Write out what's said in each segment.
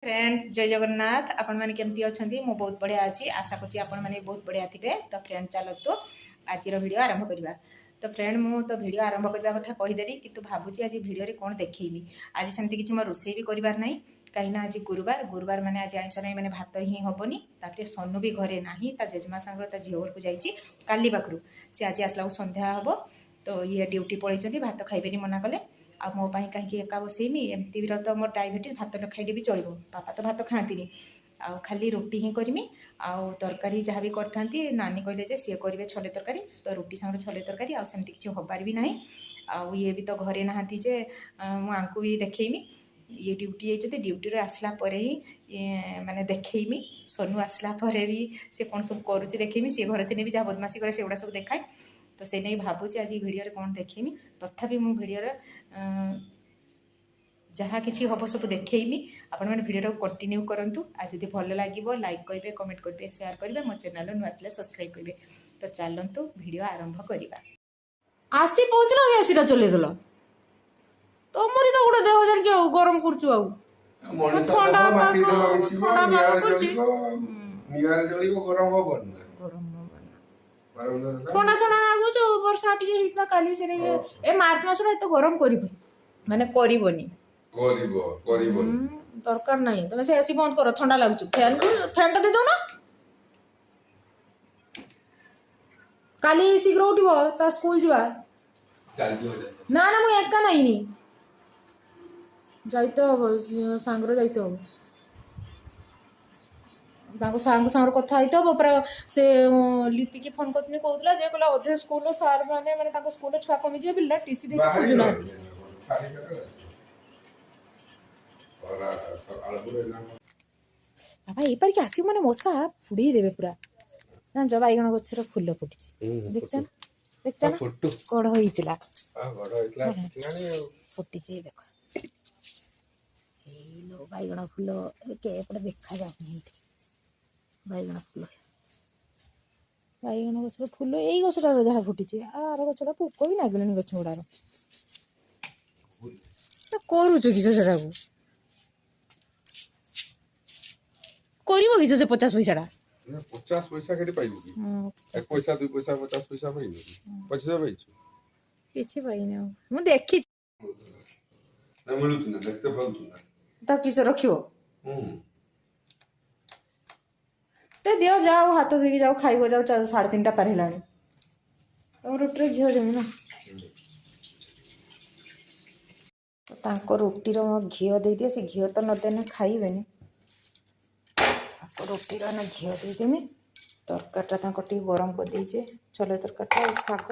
Friend जय जगन्नाथ आपण मैंने केमती अच्छा मु बहुत बढ़िया अच्छी आशा करছি आपण मैंने बहुत बढ़िया थे। तो फ्रेंड चलतु आज वीडियो आरंभ करवा। तो फ्रेंड मु तो वीडियो आरंभ करने कथा कहीदेली कि भावुची आज वीडियो कौन देखी आज सेमती किसी मोर रोसे भी करार ना कहीं आज गुरुवार मैंने आज आईस नहीं मैंने भात ही हेनी तापर सोनू भी घरे ना जेजेमा सांग झील घर को जाइए काली पाखु सी आज आसला संध्या हम। तो ये ड्यूटी पलैंती भात खाइबेनी मना कले आ मो पाई कहीं एका बसईमी एमती तो मोर डायबिटीज भात न खाइले भी चलो पापा तो भात खाती आउ खाली रुटी ही करमी आउ तरकारी जहाँ भी करथांती नानी कहले जे सी करेंगे छोले तरकारी तो रुटी सांगे छोले तरकारी आउ सेमती किसी हबार भी ना आउ ये भी तो घरे नहांती जे मुझे भी देखेमी ये ड्यूटी जाइए ड्यूटी आसला ही माने देखेमी सोनू आसला भी सी कौन सब करुच्ची देखेमी सी घर थी भी जहाँ बदमाशी करे से गुड़ा सब देखाए। तो से नहीं भावुची आज वीडियो कौन देखेमी तथापि मु वीडियो जहाँ किसी हम सब देखमी आपण मैंने वीडियो कंटिन्यू करूँ। आज जब भल लगे लाइक करेंगे कमेंट करेंगे शेयर करेंगे मो चैनल नुआ थे सब्सक्राइब करेंगे। तो चलतु वीडियो आरंभ करवा। आसी पहुँचल एसीटा चलैदेल तुमरी तो गोटे देह जार कि गरम करचु ठंडा ठंडा ठंडा लगुच वर्षा टी काली से ए मार्च मस एत गरम कर माने करबनी दरकार नहीं तुम से एसी बंद कर ठंडा लगुच फैन फैन दे दो ना काली शीघ्र उठिबो ता स्कूल जीवा ना ना मु एका नहीं जाइते हम सांगर जाइते हम सार सागर कथा होता हम पूरा से लिपि की फोन करते कहला जे कहला अधे स्कूल सार मैंने माने स्कूल छुआ कमी जाए पिला टीसी दे खोजुना बाबा ये पर के आसी माने मशा फुड़ी देबे पूरा ना जब बैगण गछर फूल फुटी देखछन देखछन कड़ होइतिला फुटी जे देखो ए लो बैगण फूल के पड़े देखा जानी बैगण फूल बैगण गछर फूल यही गछटार जहाँ फुटी आर गछटा पोक भी लगल गछ गुड़ार करुच किस से किस से 50 पैसा 50 पैसा के पाइलु कि 1 पैसा 2 पैसा 50 पैसा पाइलु पैसा पाइछु किछि पाइना मु देखि ना मिलुछ ना देखते पाउछु ना ता किस रखियो ते दियो जाओ हाथ धोई जाओ खाइबो जाओ 3:30 पार हेलानी और रोटी घिओ देमी ना तांको रोटी रो घिओ दे दियो से घिओ तो न देने खाइबेनी रोटी रो ना घिओ दे देमी तरकारीटा तांको टी गरम कर दीजे छोले तरकारीटा और साग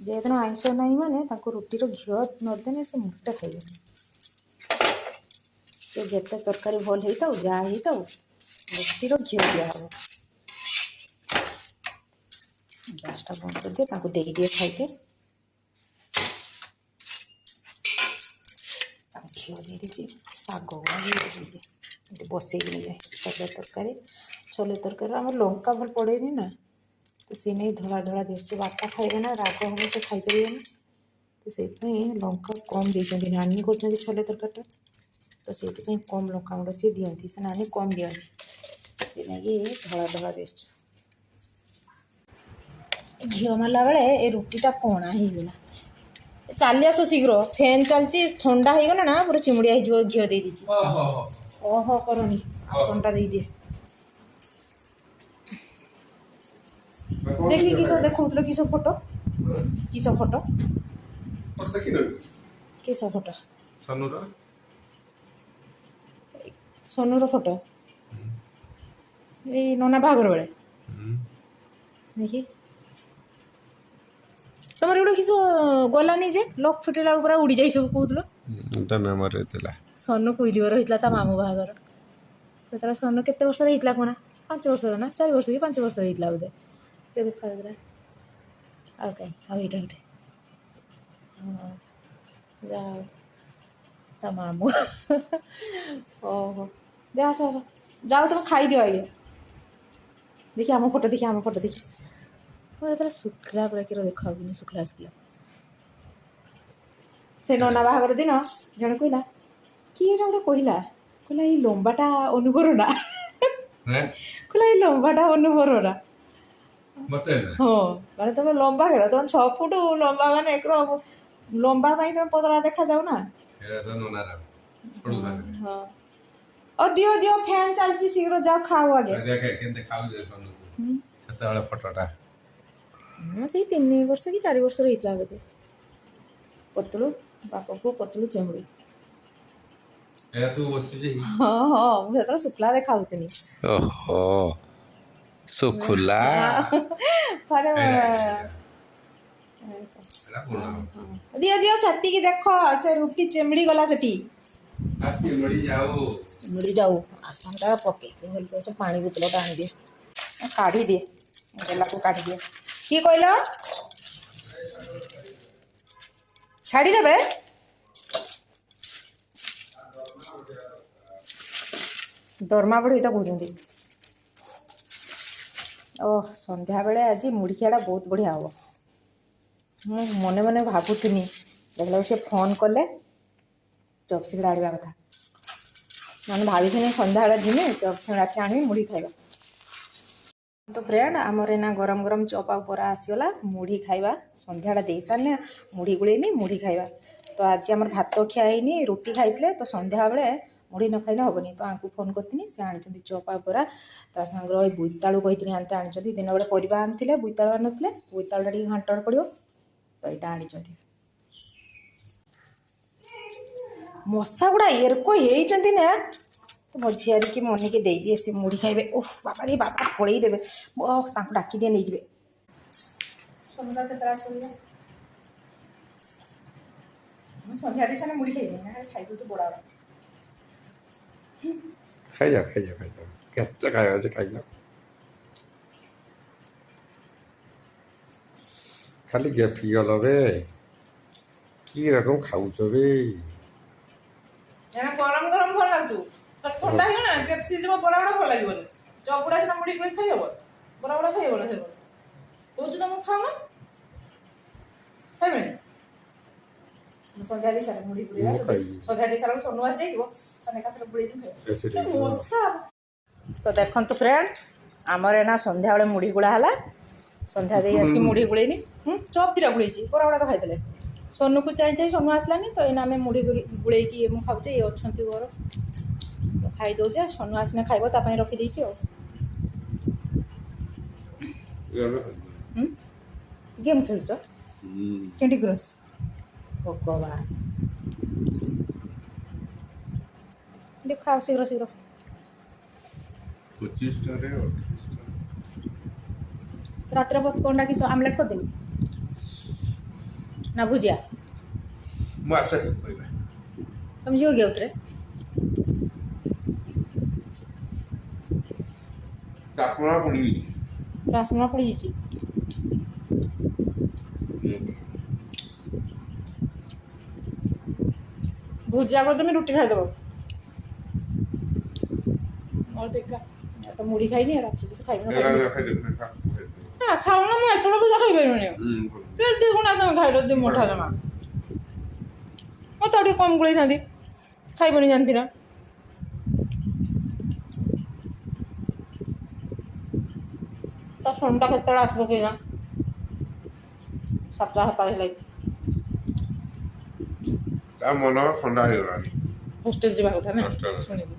जेदिन आइंस ना माने रुटी घिओ नदेने से मुठे खाइबे से जिते तरकारी भल होता जहाँ होता रुटी घिओ दिहब गैसटा बंद कर दिए दे दिए खाइके घिओ दे दीजिए शाग गुड़ा भी दे बसई जाए छोले तरकारी आम लंका भल पड़ेनि ना तो सी नहीं धड़ा धड़ा दिशे बापा खाइबे ना राग हम से खाईपर तो से लंका कम देती नानी कर छोले तरकारीटा तो से कम लंका गुंड सी दिखती से नानी कम दिखती से नहीं धड़ा धड़ा दिश घी मारला बेले ये रुटीटा कणा होगला चली आस शीघ्र फैन चलती ठंडा हो गला ना पूरा चिमुड़िया हो घी दे दी ओहो करनी आसनटा दे दिए देखी किस देखो किस फोटो किस फोटो किस फोटो सोनूर फोटो ये नना बाहागर बेले देखी तुम गोटे किस गलानी जे लक फिटेला पूरा उड़ी जाई सब कहूल मेमोरी सोनू कुइलिवर होता ता मामू बाहागर से सोनू केते वर्ष होता कौन 5 वर्ष ना 4 वर्ष कि 5 वर्ष होता बोधे के देखा आ कहीं आईटा गोटे जा ता मामू ओहो दे आस आस ଯାଅ ତମେ ଖାଇଦିଅ ଆଜ୍ଞା। ଦେଖି ଆମ ଫଟୋ ଦେଖି ମୁଁ ଯେତେବେଳେ ଶୁଖିଲା ପୁରା କିର ଦେଖାଉନି ଶୁଖିଲା ସେ ନନା ବାହାଘର ଦିନ ଜଣେ କହିଲା କିଏ ଗୋଟେ କହିଲା ଏଇ ଲମ୍ବାଟା ଅନୁଭର ନା କହିଲା ଏଇ ଲମ୍ବାଟା ଅନୁଭର ନା ହଁ ମାନେ ତମେ ଲମ୍ବା ଖେଳ ତମେ 6 ଫୁଟ ଲମ୍ବା ମାନେ ଲମ୍ବା ପାଇଁ ତମେ ପତଳା ଦେଖାଯାଉ ନା। ହଁ ଆଉ ଦିଅ ଫ୍ୟାନ୍ ଚାଲିଛି ଶୀଘ୍ର ଯାଅ ଖାଅ ଆଗେ। ସେତେବେଳେ ଫଟୋଟା ସେଇ 3 ବର୍ଷ କି 4 ବର୍ଷର ହେଇଥିଲା ବୋଧେ। ପତଳୁ ବାପକୁ ପତଳୁ ଚେଙ୍ଗୁଡ଼ି। ତୁ ବସିଛି ହଁ ମୁଁ ସେତେବେଳେ ଶୁଖିଲା ଦେଖାଉଥିଲି। ଓହୋ ଶୁଖୁଲା ଦିଅ ସେତିକି ଦେଖ ସେ ରୁଟି ଚିମିଡ଼ି ଗଲା ସେଠି। ଚିମିଡ଼ି ଯାଉ ଆସନ୍ତା ପକେଇକି ଭଲ ସେ ପାଣି ବୋତଲଟା ଆଣିଦିଏ କାଢ଼ିଦିଏ ବେଲାକୁ କାଢ଼ିଦିଏ। କିଏ କହିଲ ଛାଡ଼ିଦେବେ ଦରମା ବଢ଼ି ତ କହୁଛନ୍ତି। ସନ୍ଧ୍ୟାବେଳେ ଆଜି ମୁଢ଼ିଖିଆଟା ବହୁତ ବଢ଼ିଆ ହେବ। ମୁଁ ମନେ ମନେ ଭାବୁଥିନି ଦେଖିଲା ସେ ଫୋନ୍ କଲେ ଚପସିଙ୍ଗଡ଼ା ଆଣିବା କଥା ମାନେ ଭାବିଥିନି ସନ୍ଧ୍ୟାବେଳେ ଯିମି ଚପସିଙ୍ଗଡ଼ା ଆଣିବି ମୁଢ଼ି ଖାଇବା। ତ ଫ୍ରେଣ୍ଡ ଆମର ଏଇନା ଗରମ ଗରମ ଚପ୍ ଆଉ ବରା ଆସିଗଲା ମୁଢ଼ି ଖାଇବା। ସନ୍ଧ୍ୟାଟା ଦେଇସାରିନେ ମୁଢ଼ି ଗୋଳେଇନି ମୁଢ଼ି ଖାଇବା। ତ ଆଜି ଆମର ଭାତ ଖିଆ ହେଇନି ରୁଟି ଖାଇଥିଲେ ତ ସନ୍ଧ୍ୟାବେଳେ ମୁଢ଼ି ନ ଖାଇଲେ ହେବନି। ତ ଆଙ୍କୁ ଫୋନ୍ କରିଥିଲି ସେ ଆଣିଛନ୍ତି ଚପ୍ ଆଉ ବରା ତା ସାଙ୍ଗରେ ଏଇ ବୋଇତାଳୁ କହିଥିଲି ଆଣିଛନ୍ତି। ଦିନ ବେଳେ ପରିବା ଆଣିଥିଲେ ବୋଇତାଳୁ ଆଣିନଥିଲେ ବୋଇତାଳୁଟା ଟିକେ ଘାଣ୍ଟରେ ପଡ଼ିବ ତ ଏଇଟା ଆଣିଛନ୍ତି। ମଶା ଗୁଡ଼ା ଏରକ ହେଇଛନ୍ତି ନା ମୋ ଝିଆରିକି ମନିକି ଦେଇଦିଏ ସେ ମୁଢ଼ି ଖାଇବେ। ବାବା ପଳେଇ ଦେବେ ତାଙ୍କୁ ଡାକିଦିଏ ନେଇଯିବେ। ସନ୍ଧ୍ୟା କେତେବେଳେ ଆସିବ ମୁଁ ସନ୍ଧ୍ୟା ଦେଇ ସାରିଲେ ମୁଢ଼ି ଖାଇବି ଖାଇଦେଉଛି ବଡ଼ା ଖାଇଯାଅ କେତେ ଖାଇବା ଅଛି ଖାଇଯାଅ। ଖାଲି ଗେଫି ଗଲ ବେ କି ରକମ ଖାଉଛ ବେ ଗରମ ଭଲ ଲାଗୁଛୁ ଥଣ୍ଡା ହେଇଗଲା ଗେପ୍ସି ଯିବ ବରା ଗୁଡ଼ା ଭଲ ଲାଗିବନି। ଚପୁଡ଼ା ସିନା ମୁଢ଼ି କରି ଖାଇହବ ବରା ଗୁଡ଼ା ଖାଇହବ ନା ସେ କହୁଛୁ ତମକୁ ଖାଉନ ଖାଇବେନି। ସନ୍ଧ୍ୟା ଦେଇ ସାରା ମୁଢ଼ି ବୁড়େଇବା ସନ୍ଧ୍ୟା ଦେଇ ସାରା ସୋନୁ ଆସି ଯାଇଥିବ ତାହେଲେ ଏକାଥରେ ବୁড়େଇ ଖାଇବା ମଶା। ତ ଦେଖନ୍ତୁ ଫ୍ରେଣ୍ଡ ଆମର ଏନା ସନ୍ଧ୍ୟାବେଳେ ମୁଢ଼ି ଗୁଳା ହେଲା। ସନ୍ଧ୍ୟା ଦେଇ ଆସିକି ମୁଢ଼ି ଗୁଳେଇନି ଚପ୍ ଦିଟା ଗୁଳେଇଛି ବରା ଗୁଡ଼ାକ ଖାଇଦେଲେ। ସୋନୁକୁ ଚାହିଁ ସୋନୁ ଆସିଲାନି ତ ଏଇନା ଆମେ ମୁଢ଼ି ଗୁଳେଇକି ମୁଁ ଖାଉଛେ ଇଏ ଅଛନ୍ତି ଘର ଖାଇଦେଉଛେ ସୋନୁ ଆସିନେ ଖାଇବ ତା ପାଇଁ ରଖିଦେଇଛି ଆଉ। ଗେମ୍ ଖେଳୁଛ କ୍ୟାଣ୍ଡି କ୍ରସ୍ ଭଗବାନ ଦେଖାଅ ଶୀଘ୍ର 25ଟାରେ ରାତିରେ କଣଟା କି ଆମଲେଟ୍ କରିଦେବି ନା ଭୁଜିଆ ମୁଁ ଆସେ କହିବା ତମେ ଯିବ କି ଆଉଥରେ ତାପଣା ପଡ଼ିବି ରାସମା ପଡ଼ିଯାଇଛି। ଭୁଜିଆ କରିଦେବି ରୁଟି ଖାଇଦେବ। ମୋର ଦେଖିବା ତ ମୁଢ଼ି ଖାଇନି ରାତିରେ କିଛି ଖାଇବି ଖାଉନ ମୁଁ ଏତେବେଳେ ଭୁଜିଆ ଖାଇପାରିବିନି କେତେ ଗୁଣା ତମେ ଖାଇଲ ଦି ମୁଠା ଜମା ମୋତେ ଆଉ ଟିକେ କମ୍ ଗୋଳେଇଥାନ୍ତି ଖାଇବନି ଜାଣିନ୍ତି ନା। ତା ସୋନୁଟା କେତେବେଳେ ଆସିବ କେଜାଣି 7 ହେଲାଣି ତା ମନ ଥଣ୍ଡା ହେଇଗଲାଣି ହଷ୍ଟେଲ ଯିବା କଥା ନା ଶୁଣିବି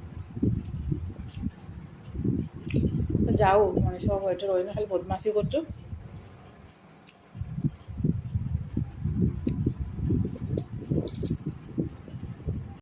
ଯାଉ ମଣିଷ ଏଠି ରହିଲେ ଖାଲି ବଦମାସି କରୁଛୁ।